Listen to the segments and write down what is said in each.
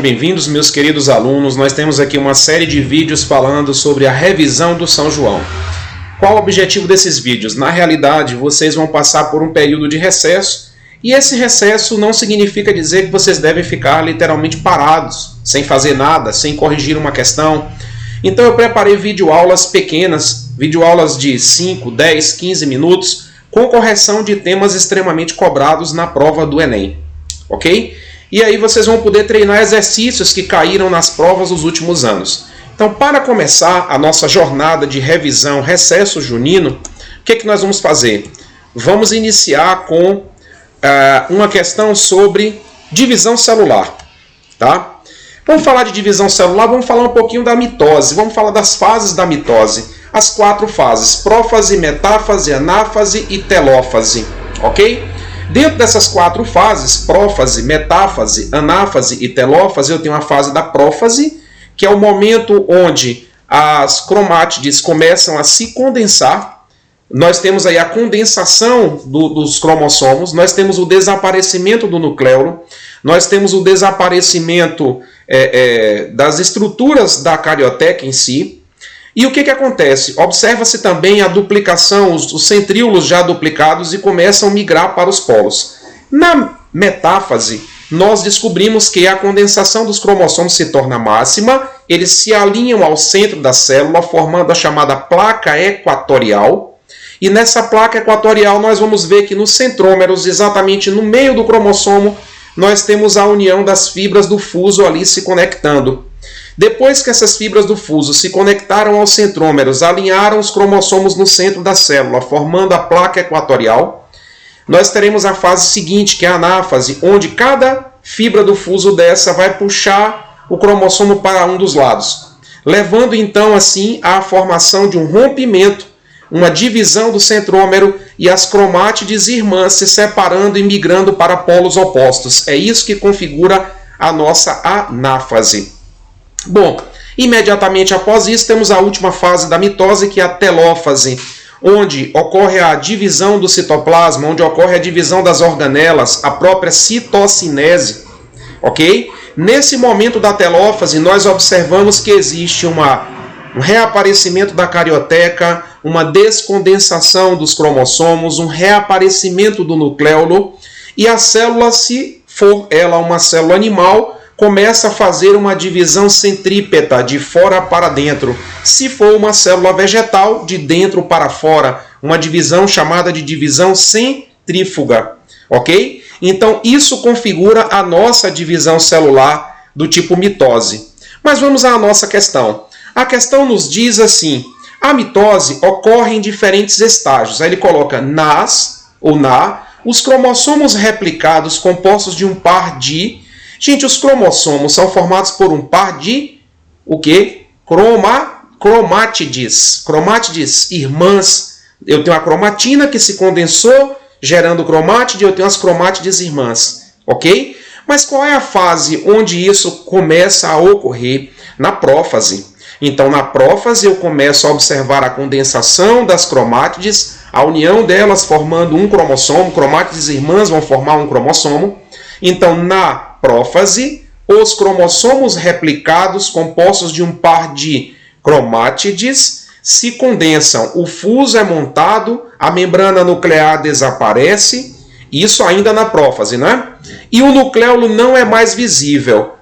Bem-vindos, meus queridos alunos. Nós temos aqui uma série de vídeos falando sobre a revisão do São João. Qual o objetivo desses vídeos? Na realidade, vocês vão passar por um período de recesso, e esse recesso não significa dizer que vocês devem ficar literalmente parados, sem fazer nada, sem corrigir uma questão. Então eu preparei videoaulas pequenas, videoaulas de 5, 10, 15 minutos, com correção de temas extremamente cobrados na prova do Enem. Ok? E aí vocês vão poder treinar exercícios que caíram nas provas dos últimos anos. Então, para começar a nossa jornada de revisão recesso junino, o que nós vamos fazer? Vamos iniciar com uma questão sobre divisão celular. Tá? Vamos falar de divisão celular, vamos falar um pouquinho da mitose, vamos falar das fases da mitose. As 4 fases: prófase, metáfase, anáfase e telófase. Ok? Dentro dessas 4 fases, prófase, metáfase, anáfase e telófase, eu tenho a fase da prófase, que é o momento onde as cromátides começam a se condensar. Nós temos aí a condensação dos cromossomos, nós temos o desaparecimento do nucleolo, nós temos o desaparecimento das estruturas da carioteca em si. E o que acontece? Observa-se também a duplicação, os centríolos já duplicados e começam a migrar para os polos. Na metáfase, nós descobrimos que a condensação dos cromossomos se torna máxima, eles se alinham ao centro da célula, formando a chamada placa equatorial. E nessa placa equatorial nós vamos ver que nos centrômeros, exatamente no meio do cromossomo, nós temos a união das fibras do fuso ali se conectando. Depois que essas fibras do fuso se conectaram aos centrômeros, alinharam os cromossomos no centro da célula, formando a placa equatorial, nós teremos a fase seguinte, que é a anáfase, onde cada fibra do fuso dessa vai puxar o cromossomo para um dos lados, levando então assim à formação de um rompimento, uma divisão do centrômero e as cromátides irmãs se separando e migrando para polos opostos. É isso que configura a nossa anáfase. Bom, imediatamente após isso temos a última fase da mitose, que é a telófase, onde ocorre a divisão do citoplasma, onde ocorre a divisão das organelas, a própria citocinese, ok? Nesse momento da telófase, nós observamos que existe um reaparecimento da carioteca, uma descondensação dos cromossomos, um reaparecimento do nucleolo, e a célula, se for ela uma célula animal, começa a fazer uma divisão centrípeta, de fora para dentro. Se for uma célula vegetal, de dentro para fora. Uma divisão chamada de divisão centrífuga. Ok? Então, isso configura a nossa divisão celular do tipo mitose. Mas vamos à nossa questão. A questão nos diz assim: a mitose ocorre em diferentes estágios. Aí ele coloca os cromossomos replicados compostos de um par de... Gente, os cromossomos são formados por um par de o quê? Cromátides. Cromátides irmãs. Eu tenho a cromatina que se condensou, gerando cromátide, eu tenho as cromátides irmãs. Ok? Mas qual é a fase onde isso começa a ocorrer? Na prófase. Então, na prófase, eu começo a observar a condensação das cromátides, a união delas formando um cromossomo. Cromátides irmãs vão formar um cromossomo. Então, na prófase, os cromossomos replicados, compostos de um par de cromátides, se condensam. O fuso é montado, a membrana nuclear desaparece, isso ainda na prófase, né? E o nucleolo não é mais visível.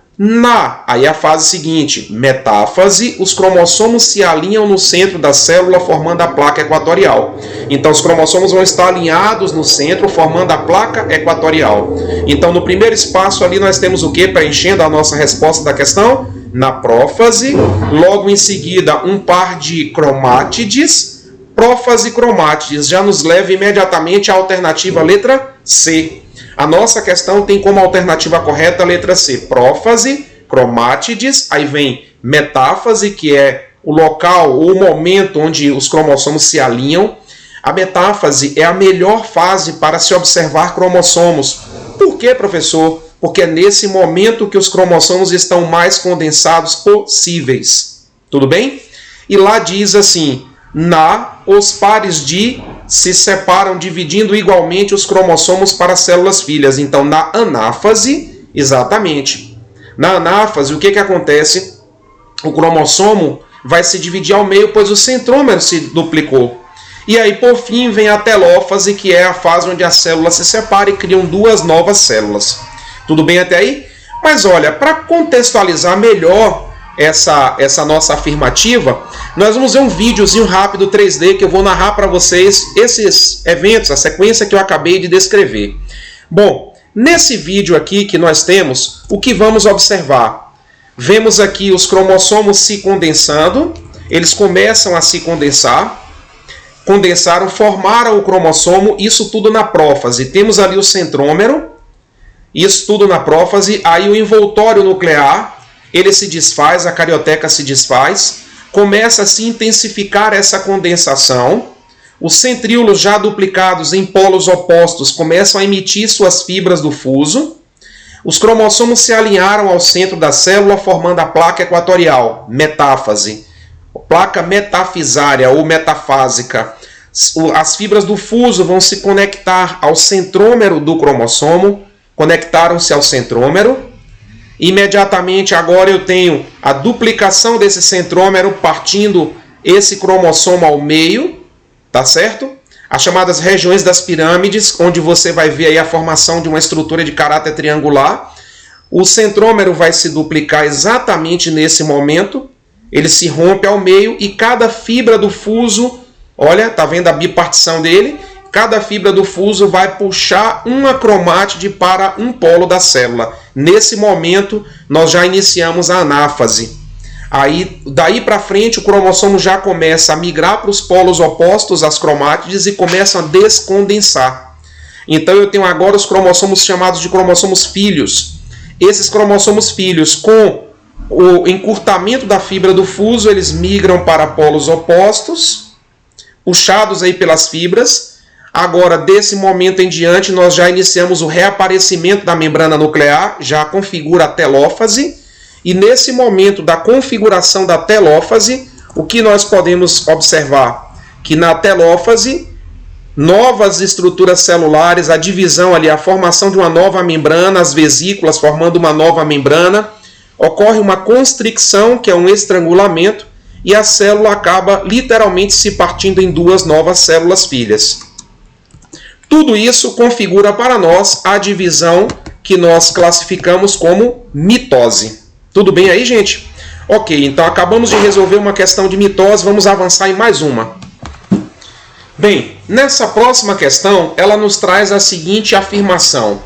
Aí a fase seguinte, metáfase, os cromossomos se alinham no centro da célula, formando a placa equatorial. Então os cromossomos vão estar alinhados no centro, formando a placa equatorial. Então no primeiro espaço ali nós temos o que? Preenchendo a nossa resposta da questão? Na prófase, logo em seguida um par de cromátides, prófase cromátides, já nos leva imediatamente à alternativa letra C. A nossa questão tem como alternativa correta a letra C, prófase, cromátides, aí vem metáfase, que é o local ou o momento onde os cromossomos se alinham. A metáfase é a melhor fase para se observar cromossomos. Por quê, professor? Porque é nesse momento que os cromossomos estão mais condensados possíveis. Tudo bem? E lá diz assim: os pares de se separam dividindo igualmente os cromossomos para células filhas. Então, na anáfase, exatamente, Na anáfase, o que acontece? O cromossomo vai se dividir ao meio, pois o centrômero se duplicou. E aí, por fim, vem a telófase, que é a fase onde a célula se separa e criam duas novas células. Tudo bem até aí? Mas olha, para contextualizar melhor essa nossa afirmativa, nós vamos ver um videozinho rápido 3D que eu vou narrar para vocês esses eventos, a sequência que eu acabei de descrever. Bom, nesse vídeo aqui que nós temos, o que vamos observar? Vemos aqui os cromossomos se condensando, eles começam a se condensar, condensaram, formaram o cromossomo, isso tudo na prófase. Temos ali o centrômero, isso tudo na prófase, aí o envoltório nuclear, ele se desfaz, a carioteca se desfaz, começa a se intensificar essa condensação, os centríolos já duplicados em polos opostos começam a emitir suas fibras do fuso, os cromossomos se alinharam ao centro da célula formando a placa equatorial, metáfase, placa metafisária ou metafásica. As fibras do fuso vão se conectar ao centrômero do cromossomo, conectaram-se ao centrômero. Imediatamente agora eu tenho a duplicação desse centrômero partindo esse cromossomo ao meio, tá certo? As chamadas regiões das pirâmides, onde você vai ver aí a formação de uma estrutura de caráter triangular. O centrômero vai se duplicar exatamente nesse momento, ele se rompe ao meio e cada fibra do fuso, olha, tá vendo a bipartição dele? Cada fibra do fuso vai puxar uma cromátide para um polo da célula. Nesse momento, nós já iniciamos a anáfase. Aí, daí para frente, o cromossomo já começa a migrar para os polos opostos às cromátides e começam a descondensar. Então, eu tenho agora os cromossomos chamados de cromossomos filhos. Esses cromossomos filhos, com o encurtamento da fibra do fuso, eles migram para polos opostos, puxados aí pelas fibras. Agora, desse momento em diante, nós já iniciamos o reaparecimento da membrana nuclear, já configura a telófase, e nesse momento da configuração da telófase, o que nós podemos observar? Que na telófase, novas estruturas celulares, a divisão ali, a formação de uma nova membrana, as vesículas formando uma nova membrana, ocorre uma constricção, que é um estrangulamento, e a célula acaba literalmente se partindo em duas novas células filhas. Tudo isso configura para nós a divisão que nós classificamos como mitose. Tudo bem aí, gente? Ok, então acabamos de resolver uma questão de mitose, vamos avançar em mais uma. Bem, nessa próxima questão, ela nos traz a seguinte afirmação.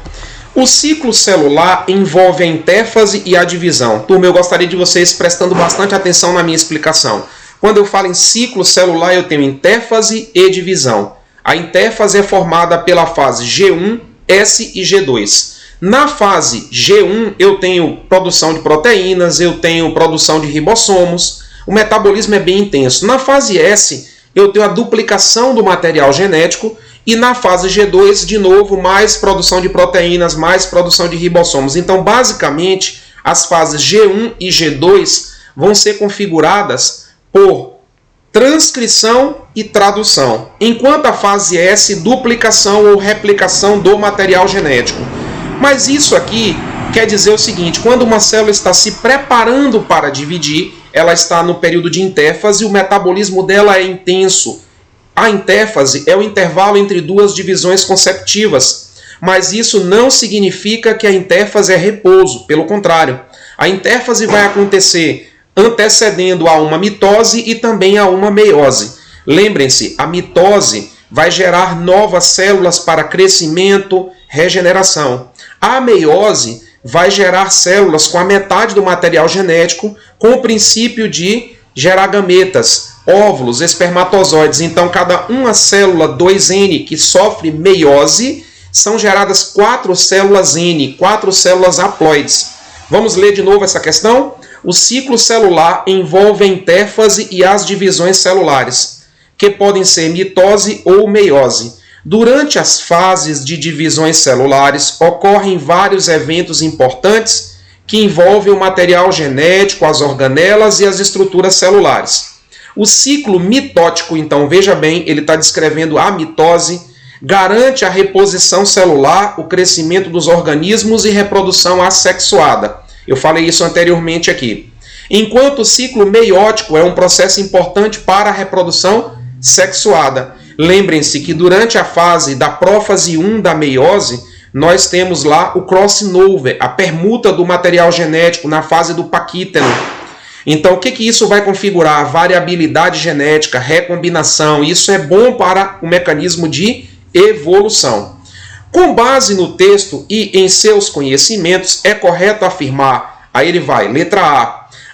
O ciclo celular envolve a intéfase e a divisão. Turma, eu gostaria de vocês prestando bastante atenção na minha explicação. Quando eu falo em ciclo celular, eu tenho intéfase e divisão. A intéfase é formada pela fase G1, S e G2. Na fase G1, eu tenho produção de proteínas, eu tenho produção de ribossomos, o metabolismo é bem intenso. Na fase S, eu tenho a duplicação do material genético e na fase G2, de novo, mais produção de proteínas, mais produção de ribossomos. Então, basicamente, as fases G1 e G2 vão ser configuradas por transcrição e tradução, enquanto a fase S, duplicação ou replicação do material genético. Mas isso aqui quer dizer o seguinte, quando uma célula está se preparando para dividir, ela está no período de intéfase, o metabolismo dela é intenso. A intéfase é o intervalo entre duas divisões consecutivas, mas isso não significa que a intéfase é repouso, pelo contrário. A intéfase vai acontecer antecedendo a uma mitose e também a uma meiose. Lembrem-se, a mitose vai gerar novas células para crescimento, regeneração. A meiose vai gerar células com a metade do material genético, com o princípio de gerar gametas, óvulos, espermatozoides. Então, cada uma célula 2N que sofre meiose, são geradas 4 células N, 4 células haploides. Vamos ler de novo essa questão? O ciclo celular envolve a intéfase e as divisões celulares, que podem ser mitose ou meiose. Durante as fases de divisões celulares, ocorrem vários eventos importantes que envolvem o material genético, as organelas e as estruturas celulares. O ciclo mitótico, então, veja bem, ele está descrevendo a mitose, garante a reposição celular, o crescimento dos organismos e reprodução assexuada. Eu falei isso anteriormente aqui. Enquanto o ciclo meiótico é um processo importante para a reprodução sexuada. Lembrem-se que durante a fase da prófase 1 da meiose, nós temos lá o crossover, a permuta do material genético na fase do paquíteno. Então, o que isso vai configurar? Variabilidade genética, recombinação. Isso é bom para o mecanismo de evolução. Com base no texto e em seus conhecimentos, é correto afirmar, aí ele vai, letra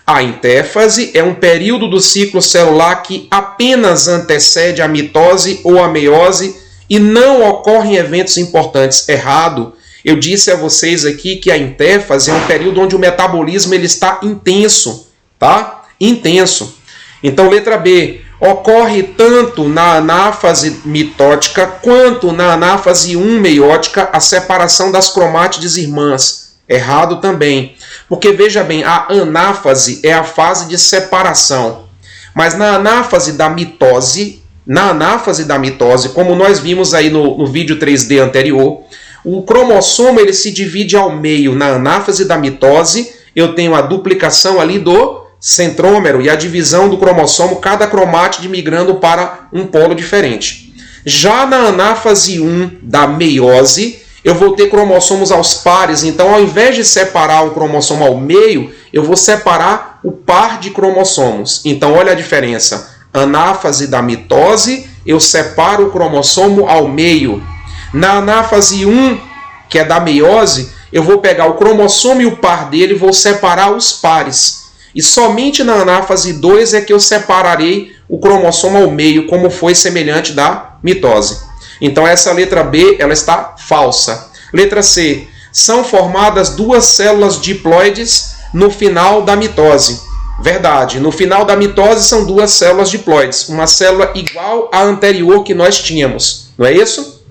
A intéfase é um período do ciclo celular que apenas antecede a mitose ou a meiose e não ocorrem eventos importantes. Errado. Eu disse a vocês aqui que a intéfase é um período onde o metabolismo ele está intenso, tá? Intenso. Então, letra B. Ocorre tanto na anáfase mitótica quanto na anáfase 1 meiótica a separação das cromátides irmãs. Errado também. Porque, veja bem, a anáfase é a fase de separação. Mas na anáfase da mitose, como nós vimos aí no vídeo 3D anterior, o cromossomo ele se divide ao meio. Na anáfase da mitose, eu tenho a duplicação ali do centrômero e a divisão do cromossomo, cada cromátide migrando para um polo diferente. Já na anáfase 1 da meiose, eu vou ter cromossomos aos pares, então ao invés de separar o cromossomo ao meio, eu vou separar o par de cromossomos. Então olha a diferença. Anáfase da mitose, eu separo o cromossomo ao meio. Na anáfase 1, que é da meiose, eu vou pegar o cromossomo e o par dele e vou separar os pares. E somente na anáfase 2 é que eu separarei o cromossomo ao meio, como foi semelhante da mitose. Então essa letra B ela está falsa. Letra C. São formadas duas células diploides no final da mitose. Verdade. No final da mitose são duas células diploides. Uma célula igual à anterior que nós tínhamos. Não é isso?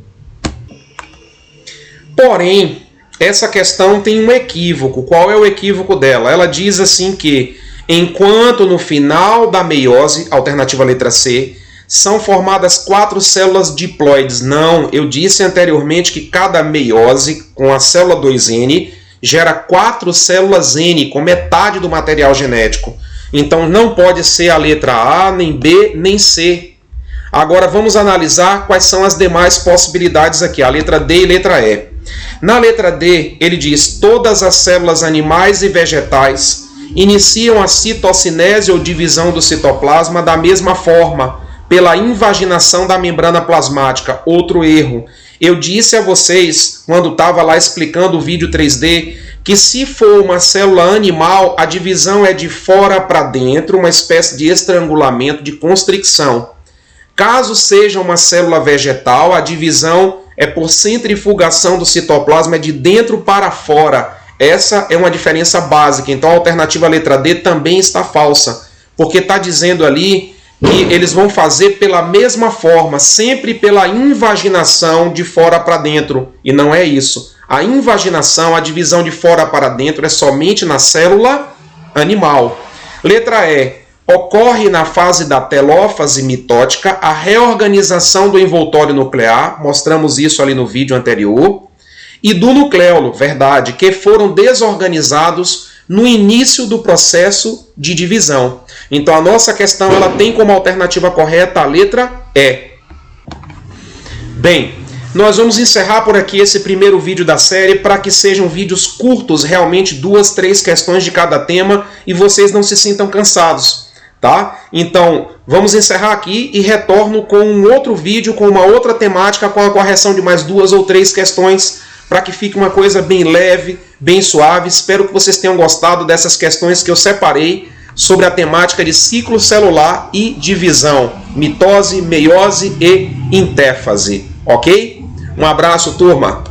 Porém, essa questão tem um equívoco. Qual é o equívoco dela? Ela diz assim que, enquanto no final da meiose, alternativa letra C, são formadas 4 células diploides. Não, eu disse anteriormente que cada meiose, com a célula 2N, gera 4 células N, com metade do material genético. Então não pode ser a letra A, nem B, nem C. Agora vamos analisar quais são as demais possibilidades aqui, a letra D e letra E. Na letra D, ele diz: todas as células animais e vegetais iniciam a citocinese ou divisão do citoplasma da mesma forma, pela invaginação da membrana plasmática. Outro erro. Eu disse a vocês, quando estava lá explicando o vídeo 3D, que se for uma célula animal, a divisão é de fora para dentro, uma espécie de estrangulamento, de constricção. Caso seja uma célula vegetal, a divisão é por centrifugação do citoplasma, é de dentro para fora. Essa é uma diferença básica. Então a alternativa letra D também está falsa, porque está dizendo ali que eles vão fazer pela mesma forma, sempre pela invaginação de fora para dentro. E não é isso. A invaginação, a divisão de fora para dentro, é somente na célula animal. Letra E. Ocorre na fase da telófase mitótica a reorganização do envoltório nuclear, mostramos isso ali no vídeo anterior, e do nucleolo, verdade, que foram desorganizados no início do processo de divisão. Então a nossa questão ela tem como alternativa correta a letra E. Bem, nós vamos encerrar por aqui esse primeiro vídeo da série para que sejam vídeos curtos, realmente 2, 3 questões de cada tema e vocês não se sintam cansados. Tá? Então, vamos encerrar aqui e retorno com um outro vídeo, com uma outra temática, com a correção de mais 2 ou 3 questões, para que fique uma coisa bem leve, bem suave. Espero que vocês tenham gostado dessas questões que eu separei sobre a temática de ciclo celular e divisão, mitose, meiose e intéfase. Ok? Um abraço, turma!